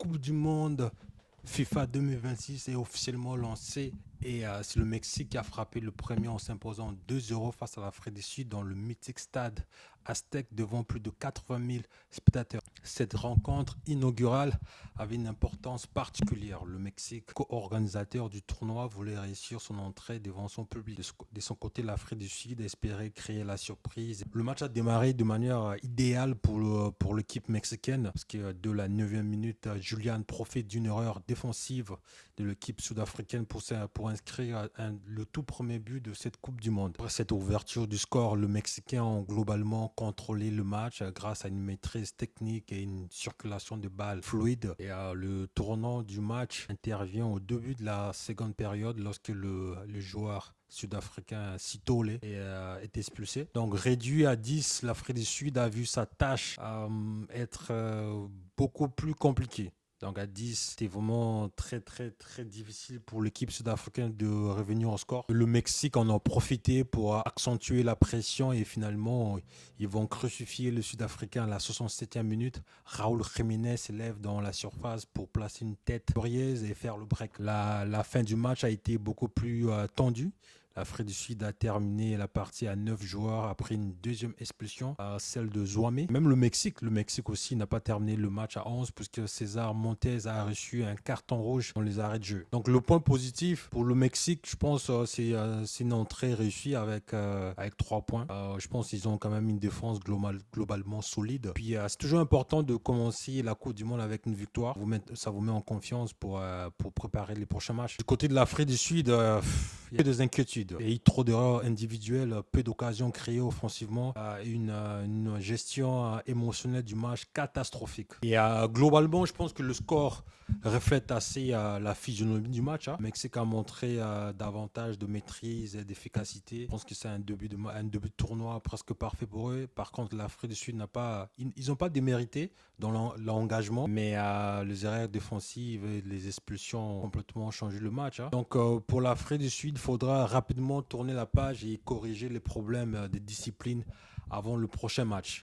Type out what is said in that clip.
Coupe du Monde FIFA 2026 est officiellement lancée et c'est le Mexique qui a frappé le premier en s'imposant 2-0 face à l'Afrique du Sud dans le mythique stade Aztec devant plus de 80 000 spectateurs. Cette rencontre inaugurale avait une importance particulière. Le Mexique, co-organisateur du tournoi, voulait réussir son entrée devant son public. De son côté, l'Afrique du Sud espérait créer la surprise. Le match a démarré de manière idéale pour l'équipe mexicaine parce que de la 9e minute, Julian profite d'une erreur défensive de l'équipe sud-africaine pour inscrire le tout premier but de cette Coupe du Monde. Après cette ouverture du score, le Mexicain a globalement contrôlé le match grâce à une maîtrise technique et une circulation de balles fluide. Et le tournant du match intervient au début de la seconde période lorsque le joueur sud-africain Sitole est expulsé. Donc réduit à 10, l'Afrique du Sud a vu sa tâche être beaucoup plus compliquée. Donc à 10, c'était vraiment très très très difficile pour l'équipe sud-africaine de revenir au score. Le Mexique en a profité pour accentuer la pression et finalement ils vont crucifier le Sud-Africain à la 67e minute. Raúl Jiménez s'élève dans la surface pour placer une tête furieuse et faire le break. La fin du match a été beaucoup plus tendue. L'Afrique du Sud a terminé la partie à 9 joueurs après une deuxième expulsion, celle de Zouamé. Même le Mexique aussi n'a pas terminé le match à 11 puisque César Montes a reçu un carton rouge dans les arrêts de jeu. Donc le point positif pour le Mexique, je pense, c'est une entrée réussie avec 3 points. Je pense qu'ils ont quand même une défense globalement solide. Puis c'est toujours important de commencer la Coupe du Monde avec une victoire. Ça vous met en confiance pour préparer les prochains matchs. Du côté de l'Afrique du Sud, il y a des inquiétudes. Il y a eu trop d'erreurs individuelles, peu d'occasions créées offensivement, une gestion émotionnelle du match catastrophique. Et globalement, je pense que le score reflète assez la physionomie du match. Le Mexique a montré davantage de maîtrise et d'efficacité. Je pense que c'est un début de tournoi presque parfait pour eux. Par contre, l'Afrique du Sud ils n'ont pas démérité dans l'engagement, mais les erreurs défensives et les expulsions ont complètement changé le match. Donc pour l'Afrique du Sud, il faudra rapidement tourner la page et corriger les problèmes des disciplines avant le prochain match.